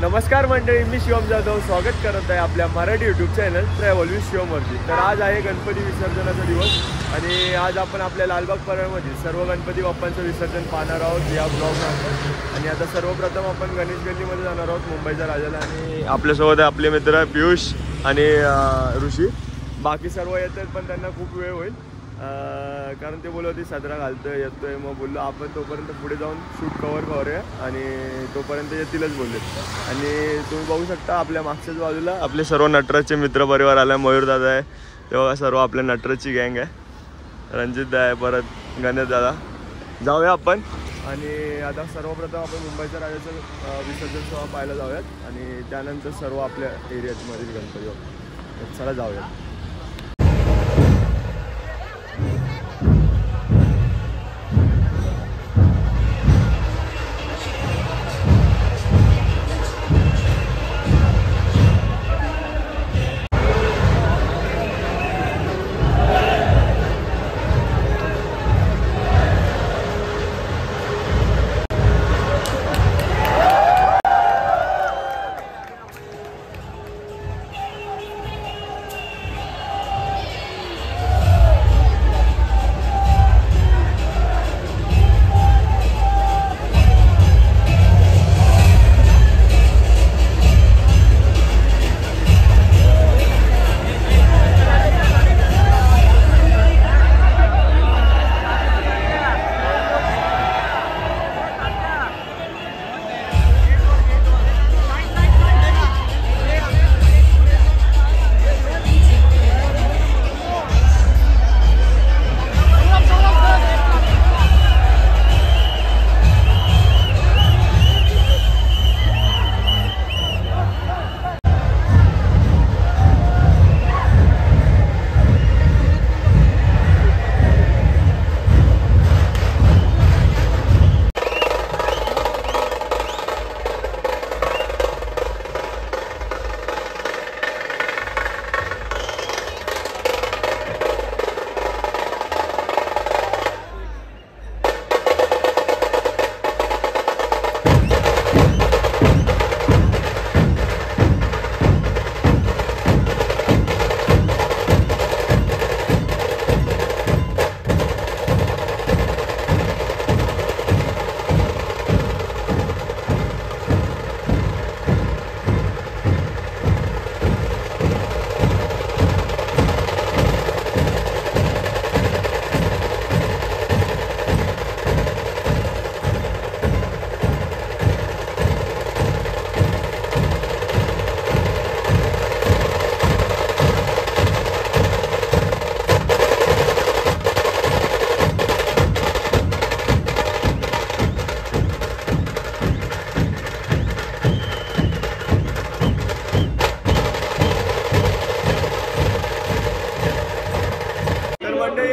नमस्कार मंडळी, मी शिवम जाधव स्वागत करत आहे आपल्या Marathi YouTube channel travel with शिवमवरती। तर आज आहे गणपती विसर्जनाचा दिवस आणि आज आपण आपल्या लालबाग परळमध्ये सर्व गणपती बाप्पांचं विसर्जन पाहणार आहोत या ब्लॉगमध्ये। आणि आता सर्वप्रथम आपण गणेश गल्लीमध्ये जाणार आहोत मुंबईच्या राजाला, आणि आपल्यासोबत आपले मित्र पियुष आणि ऋषी। बाकी सर्व येतात पण त्यांना खूप वेळ होईल कारण ते बोलत होते सदरा घालतोय येतोय, मग बोललो आपण तोपर्यंत पुढे जाऊन शूट कवर करूया आणि तोपर्यंत येतीलच बोलले। आणि तुम्ही बघू शकता आपल्या मागच्याच बाजूला आपले सर्व नटराजचे मित्र परिवार आला, मयूर दादा आहे, तेव्हा सर्व आपल्या नटराजची गँग आहे, रणजित दादा आहे, परत गणेश दादा। जाऊया आपण आणि आता सर्वप्रथम आपण मुंबईच्या राजाचं विसर्जन सोहळा पाहायला जाऊयात आणि त्यानंतर सर्व आपल्या एरियामधील गणपती। चला जाऊया।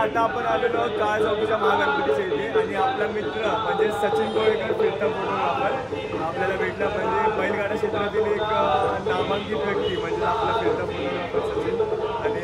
आता आपण आलेलो आहोत काळ चौकीच्या महागणपतीच्या इथे आणि आपला मित्र म्हणजे सचिन कोळेकर फिरता फोटोग्राफर आपल्याला भेटला। म्हणजे बैलगाडा क्षेत्रातील एक नामांकित व्यक्ती म्हणजे आपला फिरता फोटोग्राफर सचिन। आणि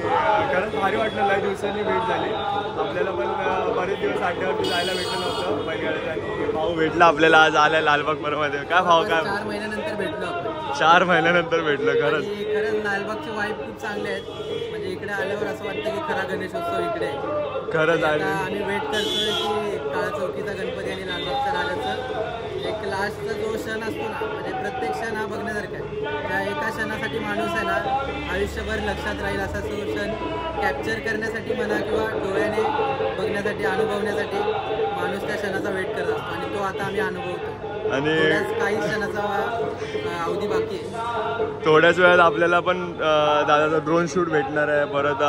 खरंच भारी वाटलं, लय दिवसांनी भेट झाली आपल्याला, पण बरेच दिवस अड्ड्यावरती जायला भेटलं नव्हतं बैलगाड्यात। आणि भाऊ भेटला आपल्याला आज आल्या लालबाग परळमध्ये। काय भाऊ, काय 4 महिन्यानंतर भेटलो आपण। 4 महिन्यानंतर भेटलं। खरंच लालबागचे वाईब खूप चांगले आहेत, म्हणजे इकडे आल्यावर असं वाटतं की खरा गणेशोत्सव इकडे आहे। खरंच आहे। आम्ही वेट करतोय की काळ चौकीचा गणपती आणि लालबागच्या राजाचं एक लास्टचा जो क्षण असतो ना, म्हणजे प्रत्येक क्षण हा बघण्यासारखा आहे। त्या एका क्षणासाठी माणूस आहे ना आयुष्यभर लक्षात राहील असा तो क्षण कॅप्चर करण्यासाठी म्हणा किंवा डोळ्याने बघण्यासाठी अनुभवण्यासाठी माणूस त्या क्षणाचा वेट करत असतो आणि तो आता आम्ही अनुभवतो। आणि काही क्षणाचा अवधी बाकी आहे। थोड्याच वेळात आपल्याला पण दादाचा ड्रोन शूट भेटणार आहे, परत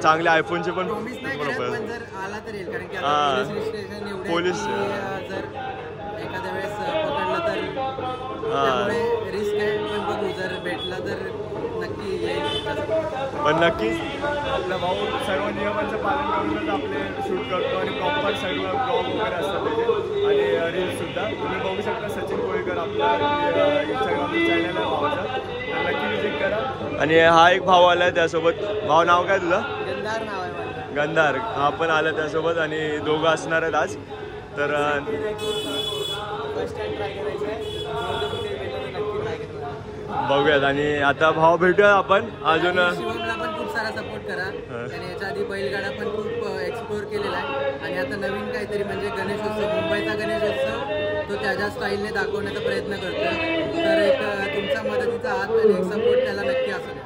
चांगले आयफोनचे पण प्रॉमिस नाही करत, पण जर आला तर येईल, कारण की आता पोलीस स्टेशन एवढे पोलीस जर एखाद्या वेळेस पकडलं तर त्यामुळे रिस्क आहे, पण बघू जर भेटला तर नक्की येईल। पण नक्कीच आपला भाऊ सर्व नियमांचं पालन करूनच आपले शूट करतो आणि प्रॉपर सर्व ब्लॉग वगैरे असतात त्याचे आणि रील्ससुद्धा तुम्ही बघू शकता। सचिन कोळेकर आपला इंस्टाग्रामचा चॅनल आहे भावाचा, तर नक्की विजिट करा। आणि हा एक भाऊ आला त्यासोबत, भाऊ नाव काय तुझं? गंधार नाव आहे माझं। गंधार, हा पण आला त्यासोबत आणि दोघं असणार आहेत आज। तर फर्स्ट टाइम ट्राय करायचं आहे, नक्की ट्राय करणार। बघूयात. आणि आता भाव भेटूया आपण अजून. शिवमला पण खूप सारा सपोर्ट करा. त्याने याच्या आधी बैलगाडा पण खूप एक्सप्लोर केलेला आहे आणि आता नवीन काहीतरी म्हणजे गणेशोत्सव, मुंबईचा गणेशोत्सव तो त्याच्या स्टाईलने दाखवण्याचा प्रयत्न करतो. तर एक तुमचा मदतीचा हात आणि एक सपोर्ट त्याला नक्की असू द्या.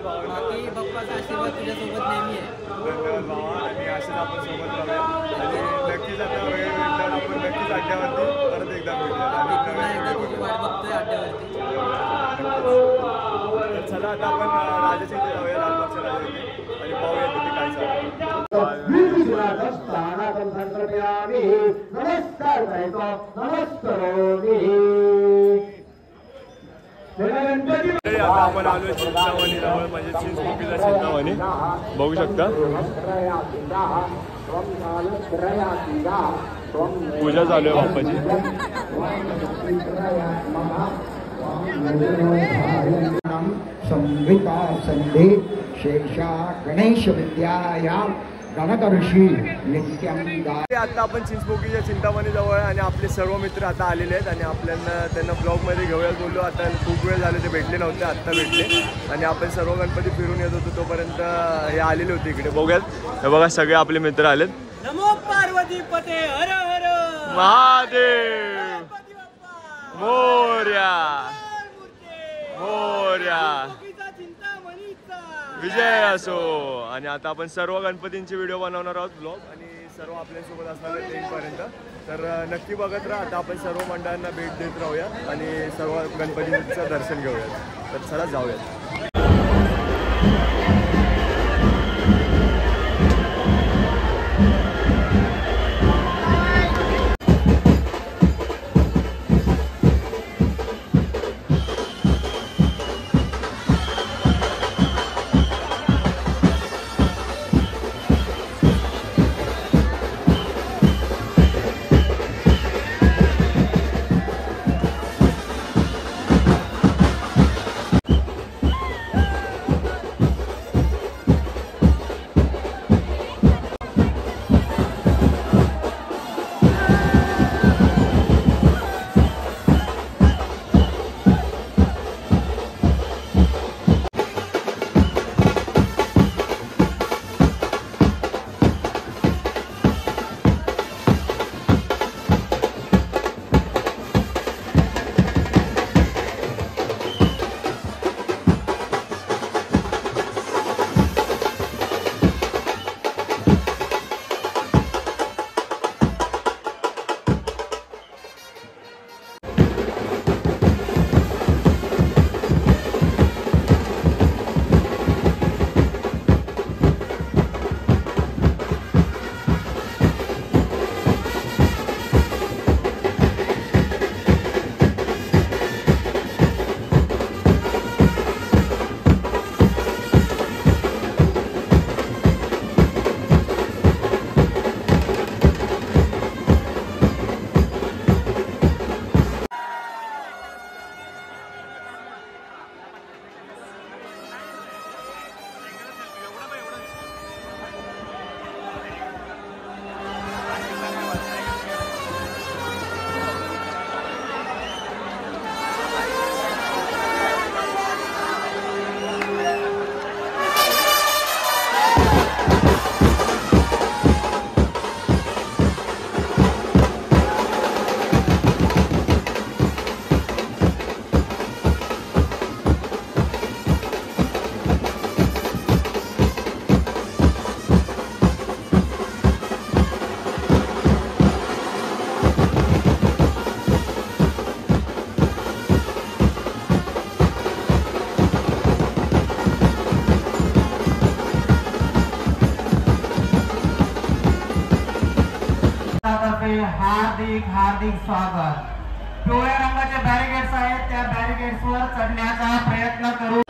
बाकी बाप्पाचा आशीर्वाद तुझ्यासोबत नेहमी आहे. धन्यवाद भावा. आणि असंच आपण सोबत राहूया आणि नक्कीच आता वेळ भेटल्यावर आपण नक्कीच अड्ड्यावरती परत एकदा भेटूया. पुन्हा एकदा तुझी वाट बघतोय अड्ड्यावरती. तर चला आता आपण राजाच्या इथे जाऊया, लालबागच्या राजा इथे, आणि पाहूया तिथे काय चालू. आता आपण आलो चिंतामणी जवळ, म्हणजे चिंचपोकीचा चिंतामणी बघू शकता. पूजा चालू आहे बाप्पाची. संहिता संधे शेषा गणेश विद्याया गणकर्षी नित्यं गाय. आता आपण चिंचपोकीच्या चिंतामणी जवळ आहे आणि आपले सर्व मित्र आता आलेले आहेत आणि त्यांना ब्लॉगमध्ये घेऊयाच बोललो. आता खूप वेळ झाले, ते भेटले नव्हते, आत्ता भेटले आणि आपण सर्व गणपती फिरून येत होतो तोपर्यंत हे आलेले होते इकडे. बघूयात, हे बघा सगळे आपले मित्र आलेत. नमो पार्वती पते हर हर महादेव मोर्या मोर्या विजय असो. आणि आता आपण सर्व गणपतींचे व्हिडिओ बनवणार आहोत, ब्लॉग, आणि सर्व आपल्यासोबत असणार आहेत 3 पर्यंत. तर नक्की बघत राहा. आता आपण सर्व मंडळांना भेट देत राहूया आणि सर्व गणपतींचं दर्शन घेऊयात. तर चला जाऊयात. हार्दिक हार्दिक स्वागत. पिवळ्या रंगाचे बॅरिकेड्स आहेत, त्या बॅरिकेड्सवर चढण्याचा प्रयत्न करू.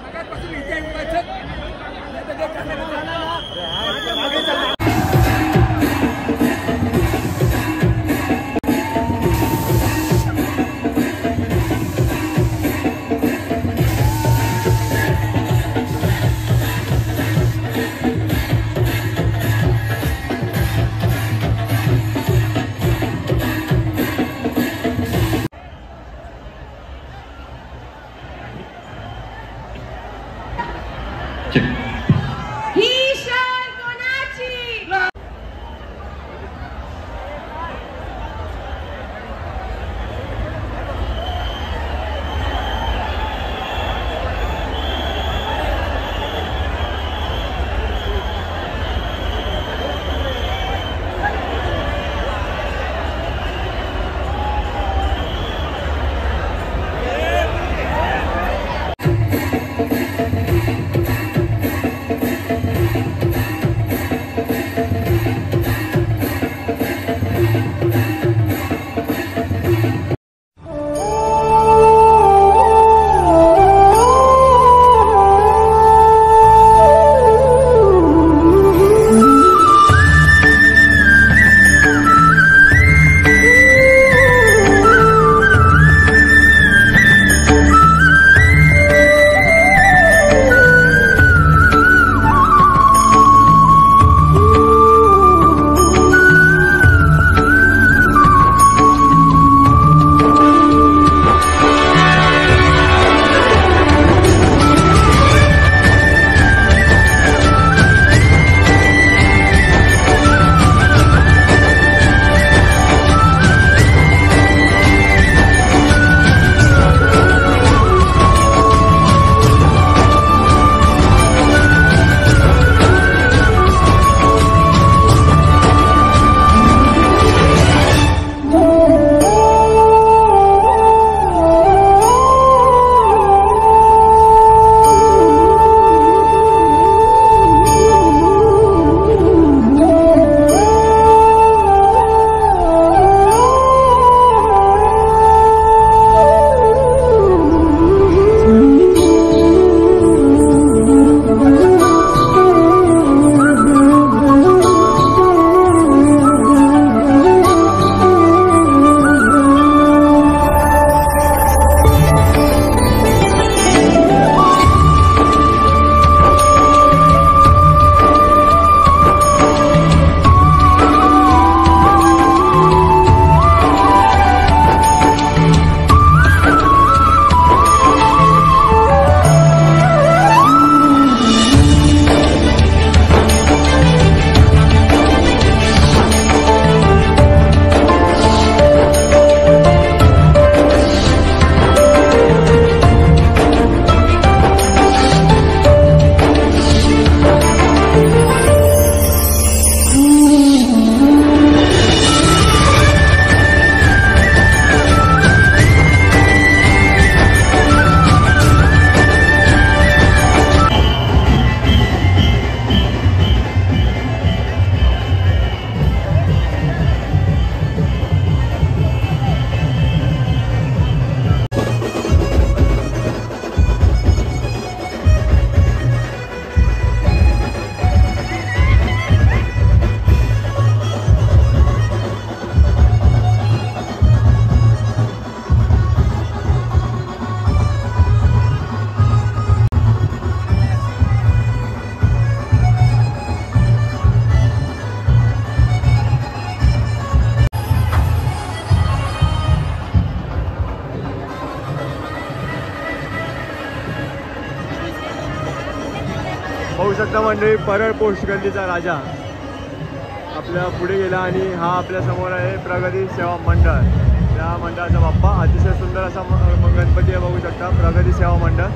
ही शाल कोणाची? पाहू शकता मंडळी, परळ पोस्ट गल्लीचा राजा आपल्या पुढे गेला आणि हा आपल्या समोर आहे प्रगती सेवा मंडळ. त्या मंडळाचा बाप्पा अतिशय सुंदर असा गणपती आहे, बघू शकता प्रगती सेवा मंडळ.